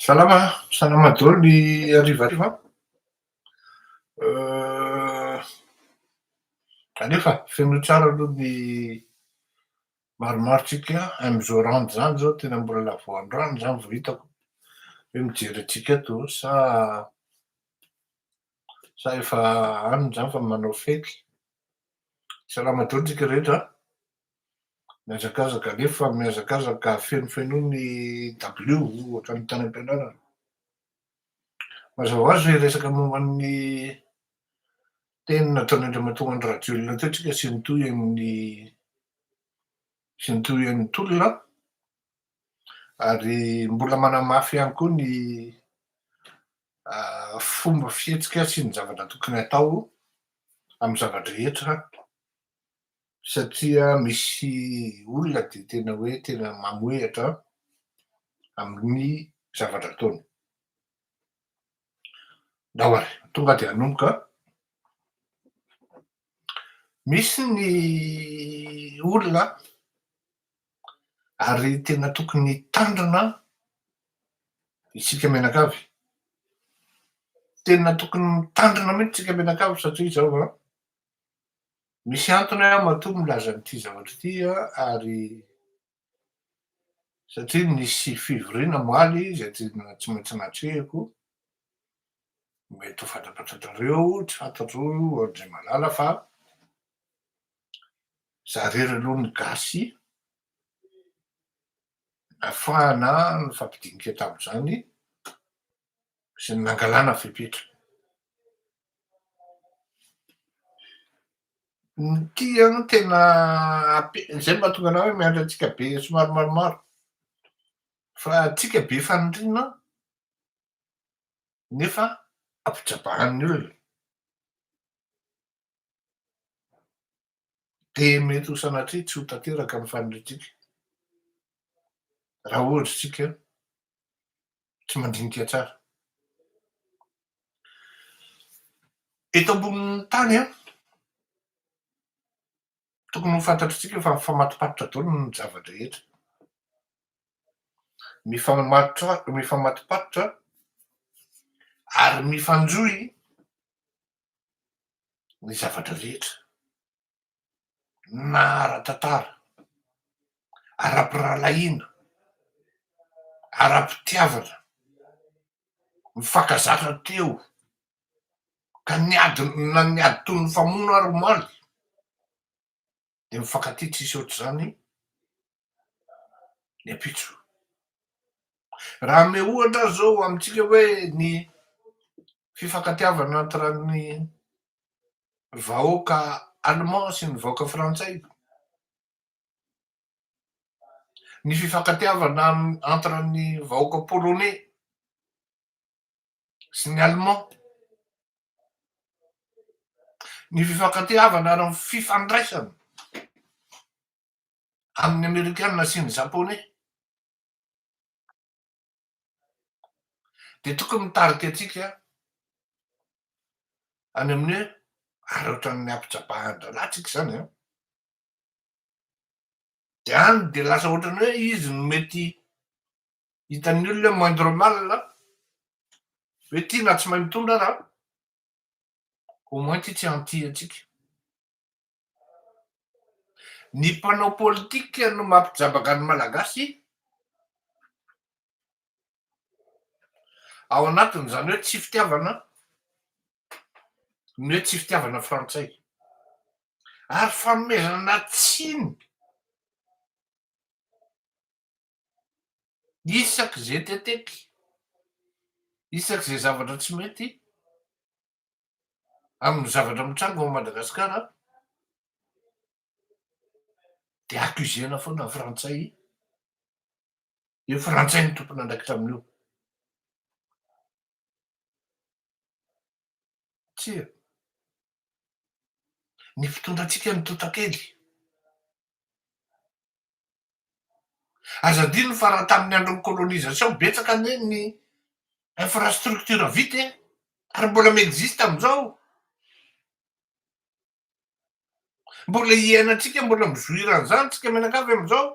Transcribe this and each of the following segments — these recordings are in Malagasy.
Salama daholo ny harivariva. Anefa feno tsara aloha ny maromarotsika am'zao rano zany zao tena mbola lavo androany zany vao hitako hoe mijery atsika eto sa efa any zany fa manao fety. Salama daholo tsika rehetra, mihazakazaka nefa mihazakazaka fenofenoa ny dabilio ohatran'ny tany am-pianarana. Mazava hoazy hoe resaka momban'ny teny nataon'ny Andriamatoa ny radiolina teo tsika sy nitohy amin'ny tolona, ary mbola manamafy ihany koa ny fomba fihetsika sy ny zavatra tokony atao amin'ny zavatra rehetra, satria misy olona de tena hoe tena mamoehatra amin'ny zavatra ataony. Dahory, tonga de hanomboka. Misy ny olona ary tena tokony tandrina isika menakavy. Tena tokony mitandrina mihitsy isika menakavy satria zao misy antony aho matoa milaza an'ity zavatra ity ary satria nisy fivoriana moaly izay tsy maintsy natrehiko. Mety ho fantapatratrareo, tsy fantatro andray malala fa za rery aloha ny gasy ahafahana mifampidinika tam'zany sy ny nangalana fepetra. Ny tia no tena zay mahatonga anahy hoe miandry antsika be somary maromaro, fa tsika be fanindrinana nefa ampijabahan'ny olona. De mety ho sanatria tsy ho tanteraka ny fanindrintsika raha ohatra tsika tsy mandinika tsara. Eto ambonin'ny tany tokony ho fantatritsika fa mifamatopatotra daholo ny zavatra rehetra. Mifamatopatotra ary mifanjohy ny zavatra rehetra na ara-tantara, ara-pirahalahiana, ara-pitiavana, mifankazatra teo ka niady toy ny famono ary omaly de mifankatia tsisy ohatr'izany ny ampitso. Raha ame ohatra zao amintsika hoe ny fifankatiavana entre-ny vahoaka allemand sy ny vahoaka frantsay, ny fifankatiavana entre-ny vahoaka polonais sy ny allemand, ny fifankatiavana ary ny fifandraisana amin'ny amerikanina sy ny japonais de tokony mitarika atsika any amin'ny hoe ary ohatran'ny ampijabahan-dralahy tsika zany de any de lasa ohatrany hoe izy no mety hitan'ny olona moindre mal hoe ty na tsy mahay mitondra raha au moins ty tsy anty atsika. Ny mpanao politika no mampijabaka ny malagasy ao anatiny zany hoe tsy fitiavana ny hoe tsy fitiavana frantsay ary fanomezana tsiny isak'izay teteky, isak'izay zavatra tsy mety amin'ny zavatra mitrango ao Madagasikara de accusena foana ny frantsay, io frantsay ny tompony andraikitra amin'io. Tsia, ny fitondratsika mitota kely. Azadino fa raha tamin'ny andron'ny colonisation betsaka ny infrastructure vita ary mbola miexiste am'izao. Mbola iainantsika mbola mizoiran'izany tsika menakavy am'izao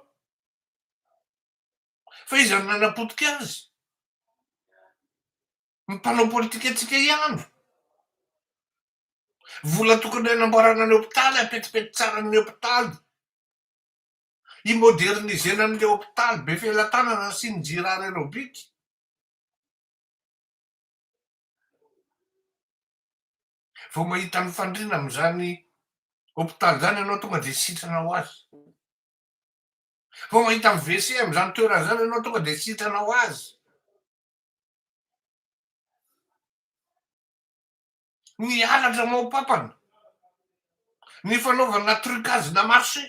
fa iza no nanapotika azy? Ny mpanao politika antsika ihany. Vola tokony hanamboarana ny hôpitaly, apetipety tsara ny hôpitaly. Imodernisena an'le hôpitaly be felatanana sy ny jirara aérobika. Vao mahita ny fandriana amin'izany hôpitaly zany ianao tonga de sitrana ho azy. Vao mahita ny WC amin'izany toerana zany ianao tonga de sitrana ho azy. Ny halatra maopapana, ny fanaovana trucage na marché.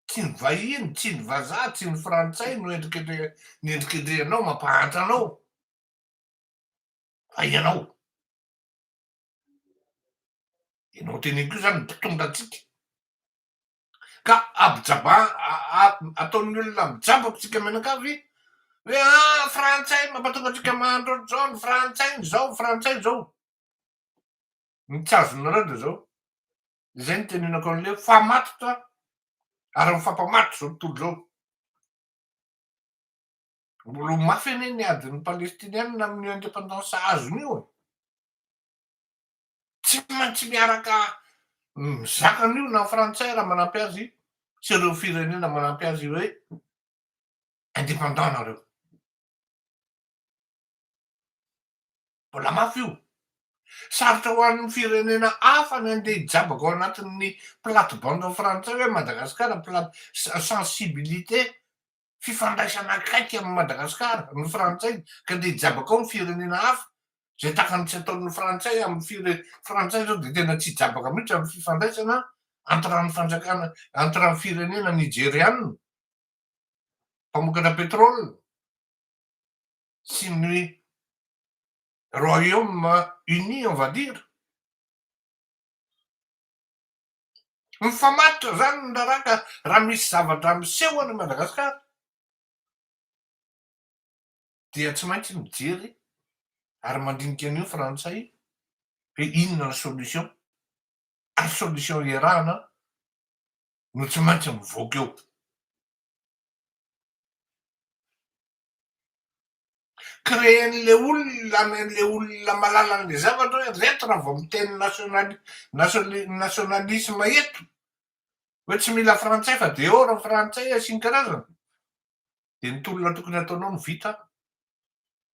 Tsy ny vahiny, tsy ny vazaha, tsy ny frantsay no endrikendrehanao mampahantra anao. Fa ianao teneniko io zany ny mpitondra antsika. Ka ataon'ny olona mijabako tsika menakavy hoe frantsay mampatonga atsika mahandro an'izao, ny frantsay zao, ny frantsay zao. Ny tsy azonareo de zao. Zay ny tenenako an'le famatotra ary mifampamatotra zao tontolo zao. Mbola ho mafy anie ny adiny palestiniana amin'ny indépendance azony io. Tsy maintsy miaraka mizaka an'io na frantsay raha manampy azy sy ireo firenena manampy azy hoe indépendant nareo. Mbola mafy io. Sarotra ho an'ny firenena hafa ny andeha hijabaka ao anatin'ny plate-bande frantsay hoe Madagasikara sensibilité fifandraisana akaiky amin'ny Madagasikara ny frantsay ka andeha hijabaka ao ny firenena hafa. Zay takany tsy ataon'ny frantsay amin'ny frantsay zao de tena tsy hijabaka mihitsy amin'ny fifandraisana entre ny firenena nigériane mpamokatra pétrole sy ny Royaume-Uni on va dire. Mifamatotra zany ny raraka raha misy zavatra miseho any Madagasikara dia tsy maintsy mijery ary mandinika an'io frantsay hoe inona ny solution ary solution iarahana no tsy maintsy mivoaka eo. Créen'le olona malala an'le zavatra hoe reto raha vao miteny nationalisme eto hoe tsy mila frantsay fa dehors frantsay asiny karazana de ny tolona tokony ataonao no vita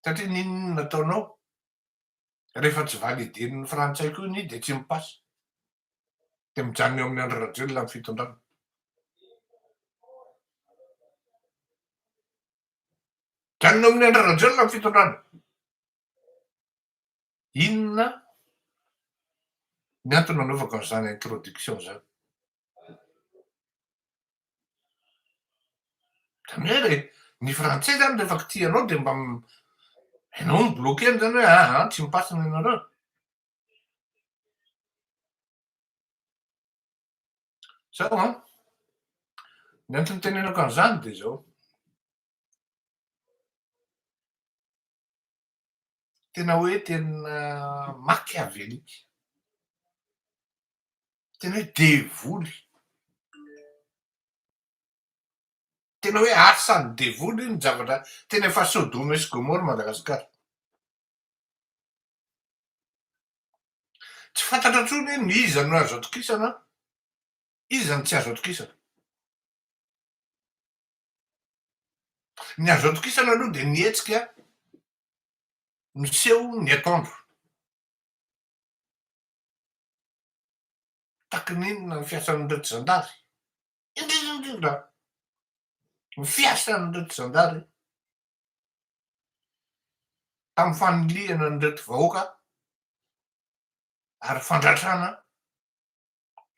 satria ninona nataonao rehefa tsy validen'ny frantsay koa iny de tsy mipasy de mijanona eo amin'ny Andry Rajoelina ny fitondrana. Mijanona amin'ny Andry Rajoelina ny fitondrana. Inona ny antony nanaovako an'izany introduction zany? Zany hoe ny frantsay zany rehefa kitihanao de mba ianao no bloqueny zany hoe tsy mipasy ny anareo. Zao ny antony tenenako an'izany de zao. Tena hoe tena machiavélique. Tena hoe devoly. Tena hoe asan'ny devoly ny zavatra tena efa Sodome sy Gomora Madagasikara. Tsy fantatra intsony hoe ny iza no azo atokisana, iza no tsy azo atokisana. Ny azo atokisana aloha de ny hetsika miseho ny ataondro. Takon'inona ny fiasan'ireto zandary? Indrindra ny fiasan'ireto zandary tamin'ny faniliana an'ireto vahoaka ary fandratrana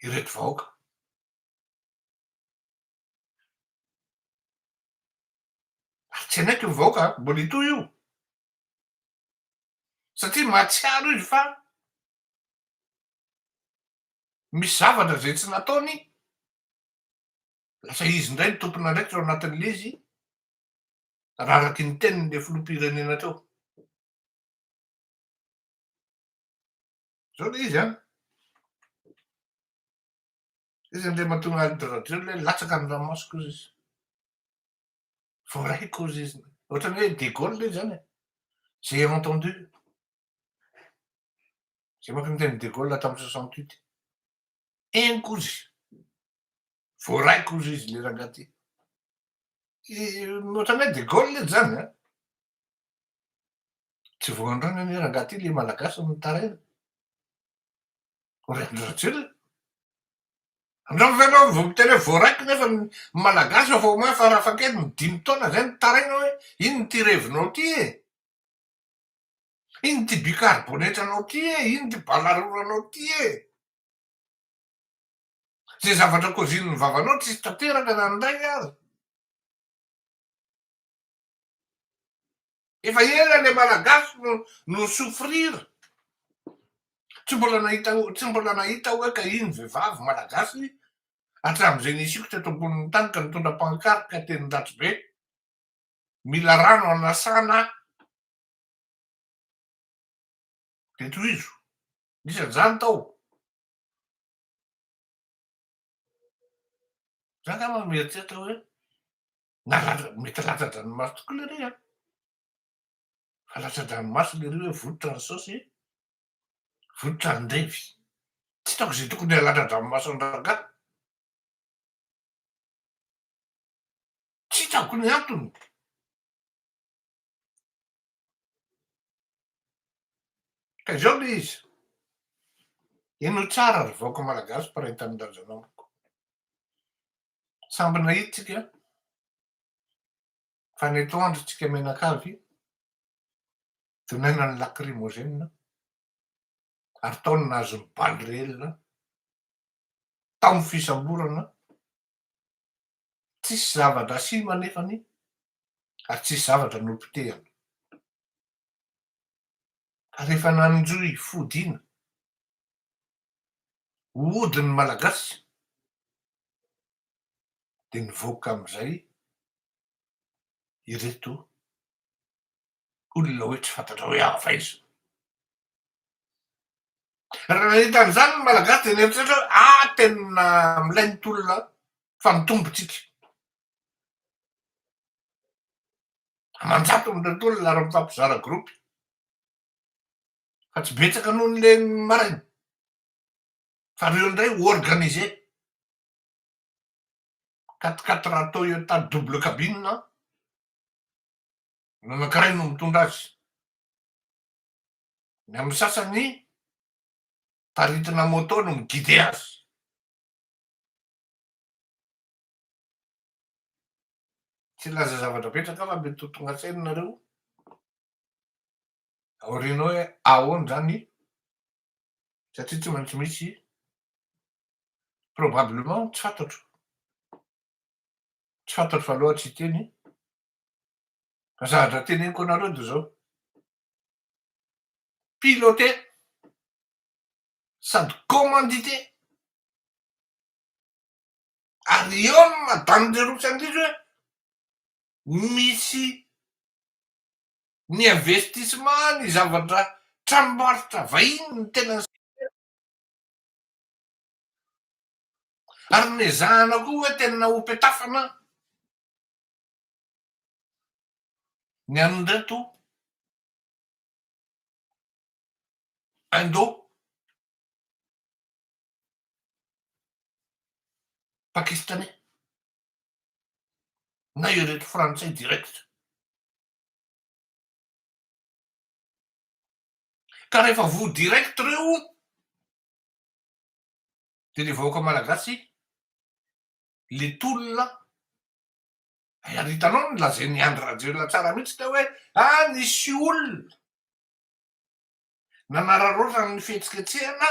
ireto vahoaka. Ary tsy hainaiky ny vahoaka mbola hitoy io satria mahatsiaro izy fa misy zavatra zay tsy nataony lasa izy indray ny tompon'andraikitra ao anatin'le izy raha araky ny tenin'le filoham-pirenena teo. Zao le izy izy an'le mahatonga Andry Rajoelina hoe latsaka ny ranomasoko izy. Faudrait causer. Ohatrany hoe de Gaulle le zany e. J'ai entendu. Zay manko niteny de Gaulle tamin'ny 68. Enkozy. Voaraiko ozy izy le rangahy ty. Ohatrany hoe de Gaulle le zany a. Tsy voandrona anie rangahy ty le malagasy no taraina. Orain-drazila. Andao venao vao miteny hoe voaraiko nefa ny malagasy efa au moins farafahakeliny 5 taona zay no taraina hoe ino ty revinao ty e. Ino ty bicarbonetranao ty e, ino ty balaroranao ty e. Zay zavatra koziny vavanao tsisy tanteraka nanday azy. Efa ela le malagasy no souffrir. Tsy mbola nahita hoe ka iny vehivavy malagasy hatramin'izay nisiko teto ambonin'ny tany ka nitondra pankarte ka teny Andratribe. Mila rano anasana de tohizo. Isan'izany tao. Za angamba mieritreritra hoe mety latsa-dranomasy tokoa lery a. Fa latsa-dranomasy lery hoe vodotra ny saosy, vodotra ny ndrevy. Tsy hitako zay tokony halatsa-dranomasy an-drangah. Tsy hitako ny antony. Ka izao le izy. Ino tsara ry vahoaka malagasy parentan'ny razanamiko. Samby nahitsika fa ny atoandro tsika menakavy donaina ny lacrymogène ary tao ny nahazo ny balirelina tao ny fisamborana tsisy zavatra sima nefany ary tsisy zavatra nopitehana. Ka rehefa nanjoy fodiana hodiny malagasy de nivoaka am'izay ireto olona hoe tsy fantatra hoe ava izy. Raha nahita an'izany ny malagasy de nieritreritra hoe tena milainy t'olona fa mitombotsika. Manjato am'reto olona ary mifampizara gropy. Fa tsy betsaka noho n'le maraina. Fa reo indray organisé. 4x4 Toyota double cabine no anankiray no mitondra azy. Ny amin'ny sasany taritina moto no miguide azy. Tsy laza zavatra betsaka fa mety ho tonga an-tsaina nareo. Aorianao hoe ahoana zany satria tsy maintsy misy probablement tsy fantatro. Tsy fantatro fa loatra hiteny. Fa zavatra teneniko anareo de zao. Piloté sady commandité ary eo no madame de Rousandrizy hoe misy ny investissement ny zavatra tranombarotra vahiny ny tena ary nezahana koa hoe tena hopetafana ny an'reto Indo pakistanais na ireto frantsay direct. Ka rehefa vo direct reo de le vahoaka malagasy le tolona ary hitanao ny lazainy Andry Rajoelina tsara mihitsy teo hoe nisy olona nanararaotra ny fihetsiketsehana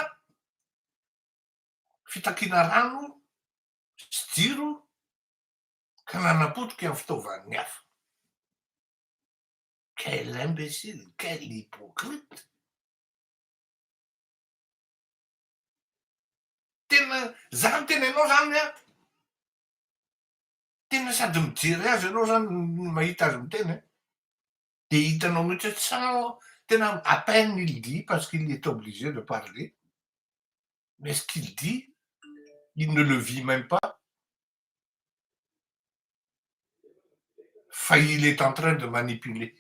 fitakiana rano sy jiro ka nanapotika amin'ny fitaovan'ny hafa. Quel imbécile, quel hypocrite. Tena zany tenenao zany a. Tena sady mijery azy ianao zany mahita azy miteny de hitanao mihitsy hoe sans tena à peine il dit parce qu'il est obligé de parler. Mais ce qu'il dit, il ne le vit même pas. fa il est en train de manipuler.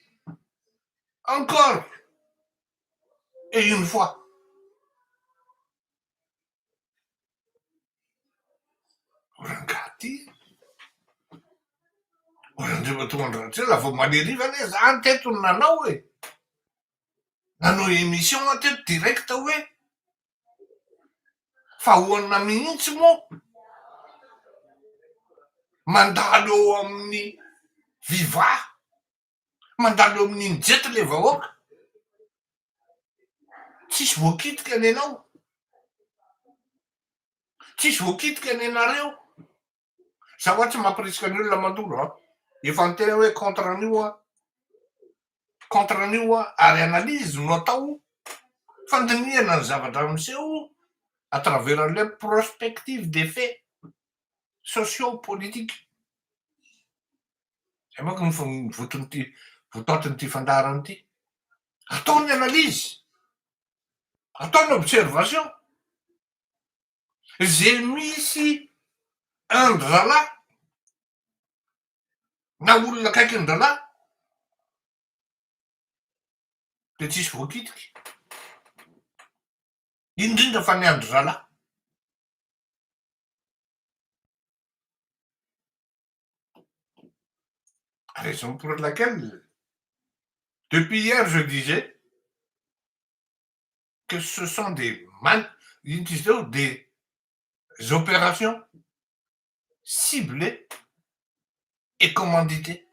Encore et une fois. Ragazzi, la vao maneriva le za antetony nanao e. Nanao émission anteto direct hoe fa ahoana mihitsy moa mandalo eo amin'ny Viva, mandalo eo amin'ny Injety le vahoaka. Tsisy voakitika ny anao, tsisy voakitika ny anareo. Za ohatsy mampirisika ny olona mandoro a, efa niteny hoe contre an'io a, ary analyse no atao fandinihana ny zavatra miseho à travers les prospectives des faits socio-politiques. Zay manko ny votoatranyity fandarana ity. Ataony analyse, ataony observation. Zay misy andralahy na olona akaiky ny dralahy de tsisy voakitika, indrindra fa ny andro-dralahy. Raison pour laquelle, depuis hier, je disais que ce sont des opérations ciblées et commanditées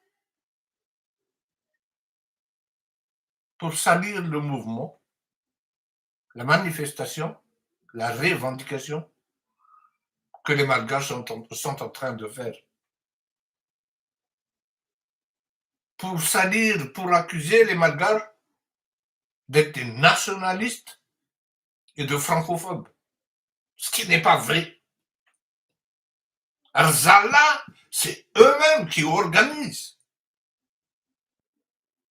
pour salir le mouvement, la manifestation, la revendication que les Malgaches sont en train de faire. Pour salir, pour accuser les Malgaches d'être des nationalistes et de francophobes. Ce qui n'est pas vrai. Arzala, c'est eux-mêmes qui organisent,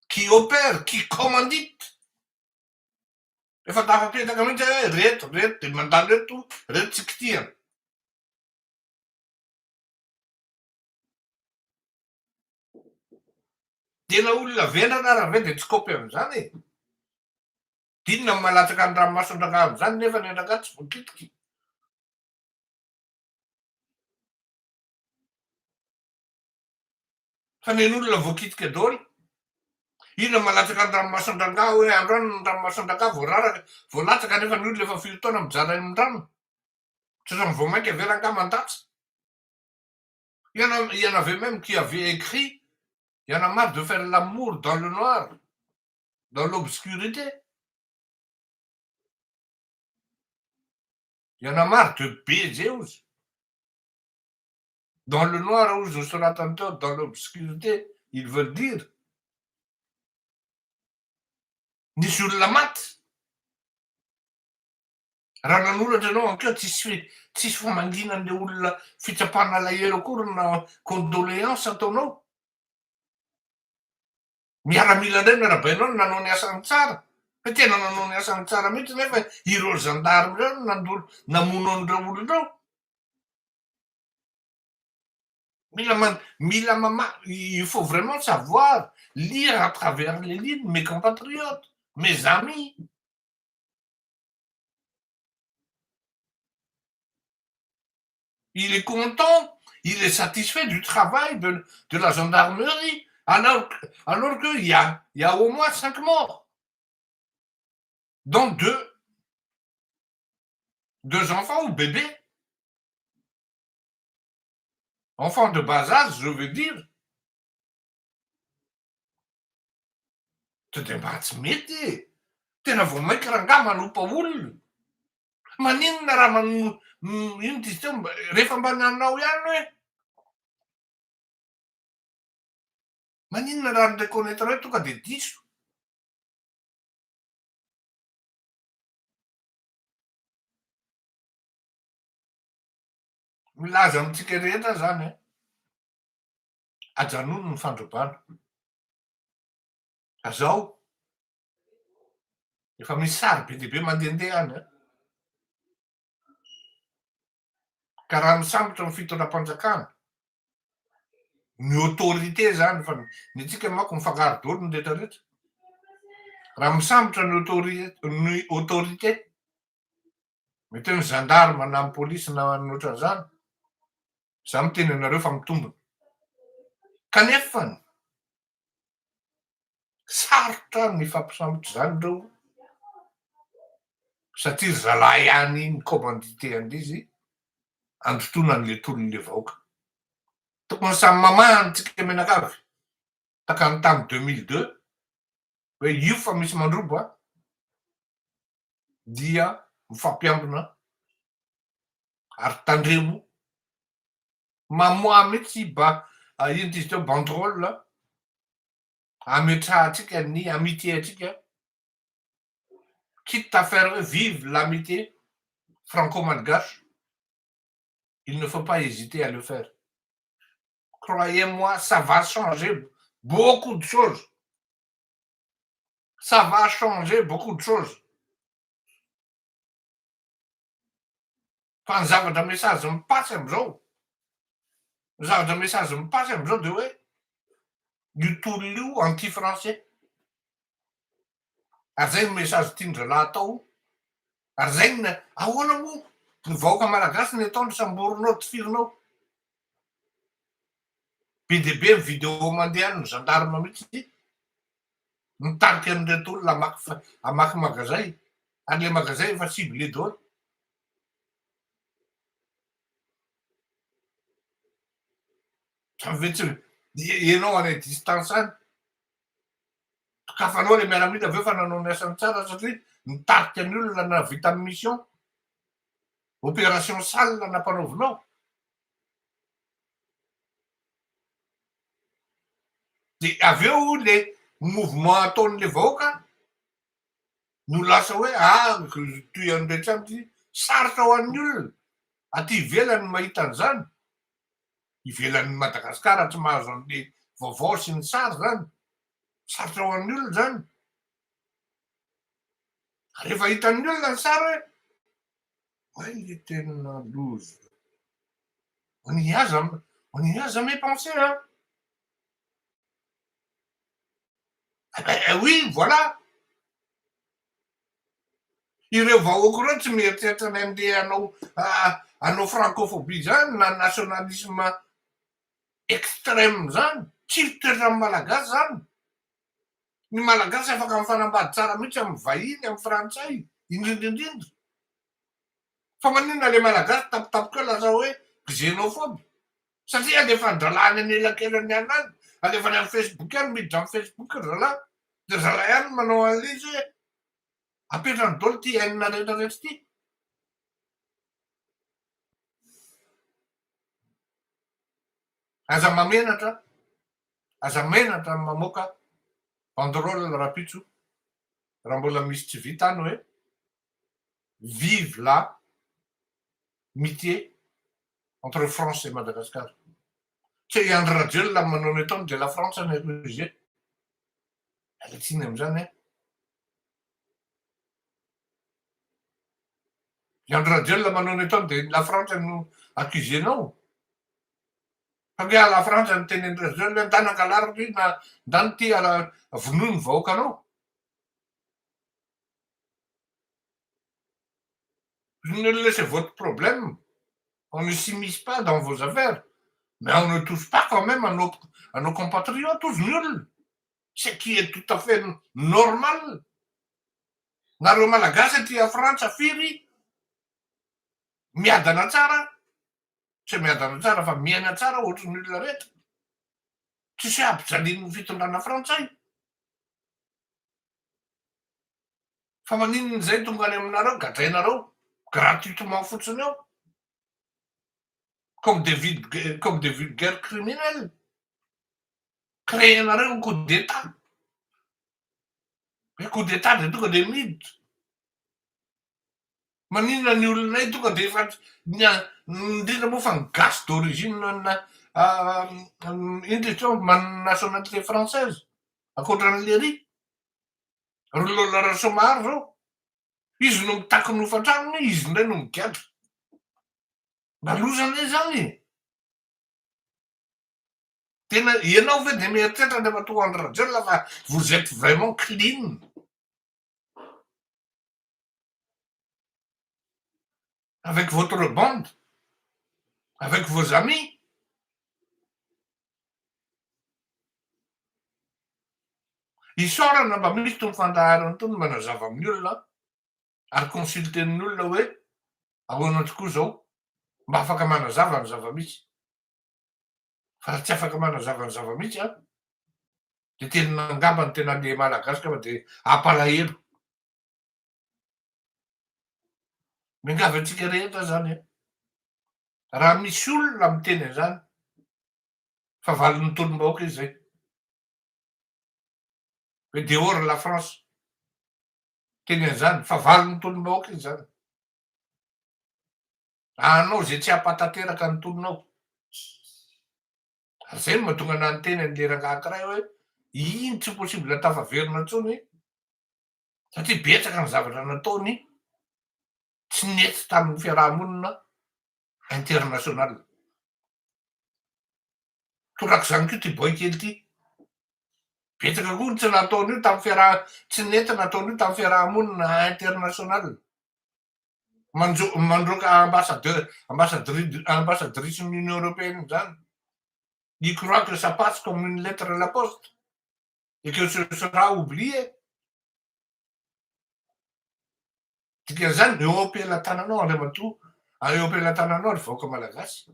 qui opèrent, qui commanditent. Efa tafapetaka mihitsy hoe reto de mandalo eto tsy kitihana. Tena olona vendrana raha ve de tsy kopy am'izany e. Dinona malatsaka ny ranomasondraka am'izany nefa ny andraka tsy voakitiky. Fa nen'olona voakitika daholo. Inona malatsaka ny ranomasondraka hoe androany ny ranomasondraka voalatsaka nefa ny olona efa firy taona mijara amin'ny rano. Sasa vao mainka avelanka mandatsa. Il y en avait même qui avaient écrit, il y en a marre de faire l'amour dans le noir, dans l'obscurité. Il y en a marre de baiser dans le noir où je serai tantôt dans l'obscurité, ils veulent dire. Ni sur la mat. Raha nanoratra anao ankeo tsisy famangina an'le olona fitsapana lahelo akory na condoléance ataonao. Miaramila indray no arabainao no nanao ny asany tsara. Fa tena nanao ny asany tsara mihitsy nefa ireo gendarme reo namono an'ireo olonao. Il faut vraiment savoir lire à travers les lignes, mes compatriotes, mes amis. Il est content, il est satisfait du travail de la gendarmerie, alors qu'il y a au moins 5 morts, dont deux enfants ou bébés. Enfants de bas âge, je veux dire. Te mahatsy mety. Tena vao mainka rangaha manompa olona. Maninona raha ino dizy teo rehefa mba nanao ihany hoe. Maninona raha ny reconnaître hoe tonga de diso. Milaza amintsika rehetra zany e. Ajanono ny fandrombana. Azao efa misy sary be dehibe mandehandeha any e. Ka raha misambotra ny fitondram-panjakana ny autorité zany fa ny tsika manko mifangaro-dolo ny rehetra rehetra raha misambotra ny autorité mety hoe ny gendarme na ny polisy na ny ohatran'izany za miteny anareo fa mitombona kanefany sarotra ny fampisambotra zany reo satria zalahy ihany ny commandité an'izy androtoana an'le tolon'le vahoaka tokony samy mamahantsika menakavy takany tamy 2002 hoe io fa misy mandrobo a dia mifampiambina ary tandremo mamoa mihitsy ba ino izy teo banderole ametrahantsika ny amitié atsika quitte à faire vive l'amitié franco-malgache il ne faut pas hésiter à le faire. Croyez-moi, ça va changer beaucoup de choses. Ça va changer beaucoup de choses. Fa ny zavatra message mipasy am'izao zavatra message mipasy am'izao de hoe io tolona io anti français ary zay ny message tian-dralahy atao ary zay ny ahoana moa ny vahoaka malagasy ny ataony samborinao tifirinao be de be ny vidéo mandeha ny gendarme mihitsy mitariky an'reto olona amaky magazay ary le magazay efa ciblé daholo vetsy ianao any distance any kafanao le miaramila aveo fa nanao ny asany tsara satria mitariky any olona na vita amin'ny mission opération sale napanaovinao de aveo le mouvement ataon'le vahoaka no lasa hoe toy an'rehetra amity sarotra ho an'ny olona aty ivelany mahita an'izany ivelan'ny Madagasikara tsy mahazo an'le vaovao sy ny sary zany sarotra ho an'ny olona zany rehefa hitan'ny olona ny sary hoe le tena lozy on y a jamais pensé hein oui voilà ireo vahoaka reo tsy mieritreritra ny andeha anao francophobie zany na nationalisme extrême zany tsy toetra amin'ny malagasy zany ny malagasy afaka mifanambady tsara mihitsy amin'ny vahiny amin'ny frantsay indrindrindrindra fa maninona le malagasy tapitapika eo lasa hoe xénophobe satria alefa ndralany anelakelany anazy alefa ny amin'ny facebook any miditra amin'ny facebook zalahy de zalahy ihany manao an'le izy hoe apetrany daholo ty hainina rehetra rehetra ty aza menatra mamoaka banderole rapitso raha mbola misy tsy vita any hoe vive la mitié entre France et Madagascar tsy André Rajoelina manao ny ataony de la France ny accusé alatsiny am'izany André Rajoelina manao ny ataony de la France no accusénao fa nge la France ny teny André Rajoelina ntanankalaritra na ndany ty vonoa ny vahoakanao ne laissez votre problème on ne s'immisce pas dans vos affaires mais on ne touche pas quand même à nos compatriotes tous nul ce qui est tout à fait normal nareo malagasy aty a frantsa firy miadana tsara tsy miadana tsara fa miaina tsara ohatry ny olona rehetra tsisy ampijaliny fitondrana frantsay fa maninony zay tonga any aminareo gadrainareo gratuitement fotsiny eo comme des vulgaires criminels créenareo coup d'état coup d'état de tonga de miditra maninona ny olonay tonga de efa indrindra moa fa ny gasy d'origine indritra manana nationalité française akoatran'le ry Lola Rasomaro zao izy no mitaky ny hofantrano izy ndray no migadra mba lozany zany Tena ianao ve de mieritreritra rehefa tonga andro rajeo lafa vous êtes vraiment clean avec votre bande, avec vos amis. Isaorana mba misy tony fandaharana tony manazava amin'ny olona ary consulten'olona hoe ahoana tokoa zao mba afaka manazava ny zava-misy fa raha tsy afaka manazava ny zava-misy a de tena angamba ny tena le malagasy ka fa de ampalahelo miangavy antsika rehetra zany a raha misy olona miteny an'izany fa valiny tolom-bahoaka izy zay hoe dehors la France teny an'izany fa valiny tolom-bahoaka izy zany anao zay tsy ampatateraka ny tolonao ary zay no mahatonga ana ny teny an'le rangaha ankiray hoe iny tsy possible tafaverina intsony satria betsaka ny zavatra nataony tsy nety tamin'ny fiarahamonina international toraka zany ko ty boy kely ty betsaka koa ny tsy nataon'io tamin'ny tsy nety nataon'io tamin'ny fiarahamonina international mandroaka ambassadrice n'union européenne zany il croit que ça passe comme une lettre à la poste et que ce sera oublié dikan'izany eo am-pelantananao andriamatoa eo am-pelantananao ary vahoaka malagasy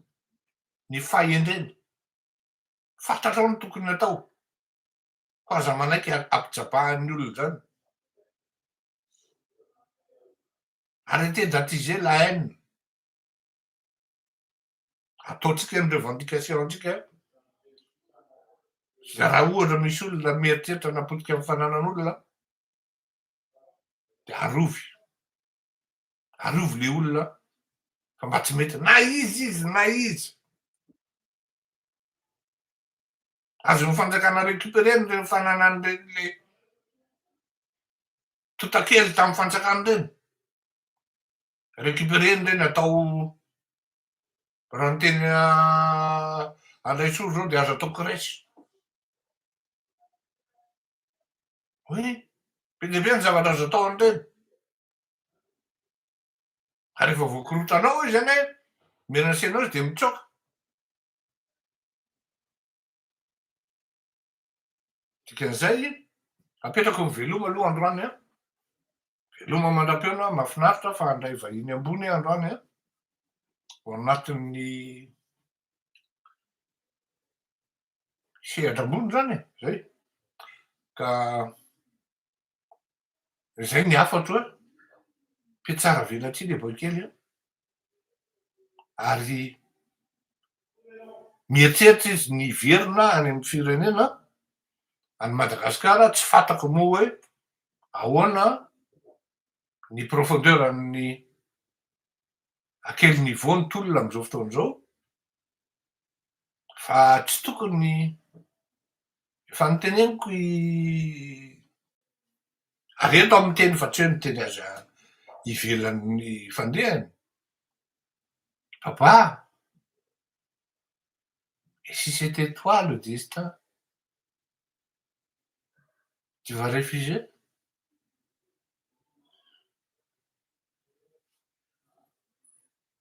ny fahendreny fantatrao ny tokony atao fa aza manaiky ampijabahan'ny olona zany arrêtez d'attiser la haine ataotsika ny revendication antsika raha ohatra misy olona mieritreritra napotika amin'ny fananan'olona de arovy le olona fa mba tsy mety na izy azo ny fanjakana récupéreny reny fananany reny le totakely tamin'ny fanjakany reny récupéreny reny atao raha ny teny andraisoro zao de azo atao kresy oe be de be ny zavatra azo atao an'ireny ary rehefa voakorotanao izy zany menacenao izy de mitsoka dikan'izay apetrako ny veloma aloha androany a veloma mandram-peona mahafinaritra fa handray vahiny ambony androany a ao anatin'ny sehatra-ambony zany zay ka zay ny afatro a mpiatsara velatsy le boy kely ary mieritreritra izy ny verina any amin'ny firenena any Madagasikara tsy fantako moa hoe ahoana ny profondeur amin'ny akely niveau ny tolona am'izao fotoan'izao fa tsy tokony efa noteneniko ary eto amin'ny teny fa tsy hoe miteny aza ivelan'ny fandrehany papa et si c'était toi le destin tu vas refuser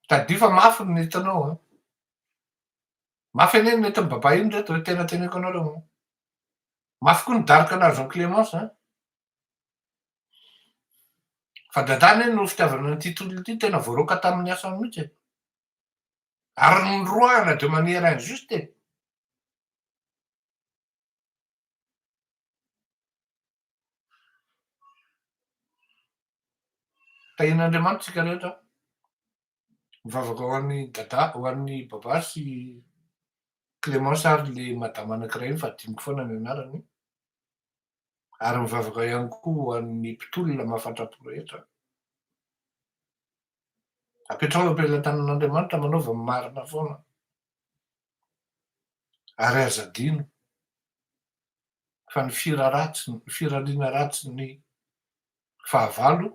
tadio fa mafy ny hitanao a mafy aneny mety ny baba iny reto hoe tena teneko anareo mafy koa ny darika anazy an Clémence a fa dadany eny no fitiavana an'ity tolona ity tena voaroaka tamin'ny asany mihitsy ary noroahana de manière injuste tahin'Andriamanitra tsika rehetra mivavaka ho an'ny dada ho an'ny baba sy Clémence ary le madama anankiray iny fa adiniko foana ny anarany ary mivavaka ihany koa ho an'ny mpitolona mahafantrapo rehetra apetrao am-pelantanan'Andriamanitra manaova ny marina foana ary aza adino fa ny firariana ratsy ny fahavalo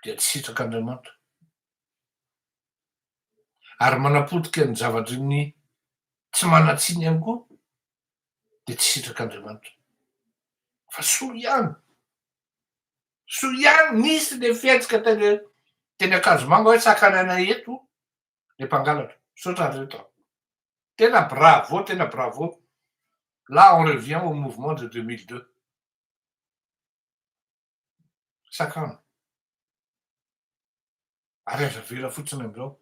dia tsy sitrak'Andriamanitra ary manapotika ny zavatry ny tsy manatsiny ihany koa de tsy sitrak'Andriamanitra. Fa soa ihany, soa ihany nisy le fietsika teny Ankajomanga hoe sakanaina eto le mpangalatra, saotra reto. Tena bravo, tena bravo. Là, on revient au mouvement de 2002. Sakana. Ary aza vera fotsiny am'zao.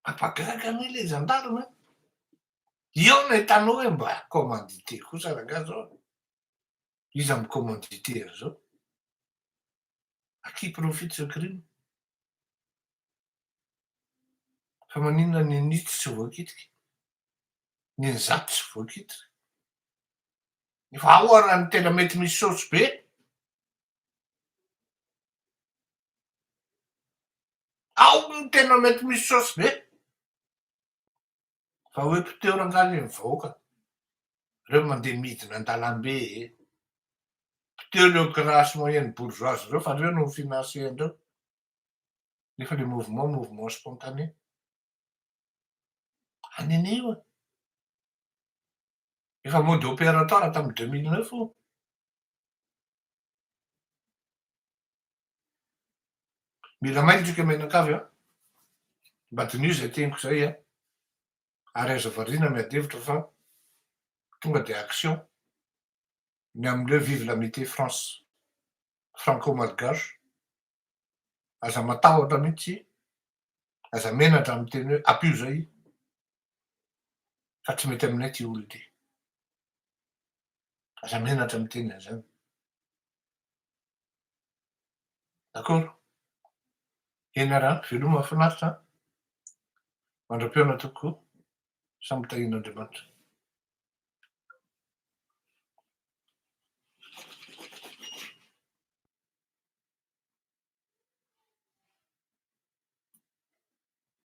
Mampagaga anie le gendarme. Io no hitanao hoe mba commandité kosa rangahy zao. Iza micommandité zao? À qui profite ce crime? Fa maninona ny nitsy tsy voakitika? Ny zato tsy voakitika? Efa ahoana ny tena mety misy saosy be? Ao ny tena mety misy saosy be? Fa hoe mpiteo rangahy ny vahoaka. Reo mandeha midina an-dalambe. Mpiteo reo classe moyenne bourgeoise reo fa reo no financer andreo. Nefa le mouvement spontané. Aneneo e. Efa mode opératoire tamin'ny 2009 io. Mila mailitsika menakavy a. Mbadin'io zay teniko zay a. Ary aza variana miadevitra fa tonga de action ny am'le vive l'amitié France franco-malgache. Aza matahotra mihitsy, aza menatra amin'ny teny hoe apio zay fa tsy mety aminay ty olo ty. Aza menatra amin'ny teny an'zany. D'accord? Eny ara, veloma mahafinaritra. Mandram-peona tokoa. Samy tahin'Andriamanitra.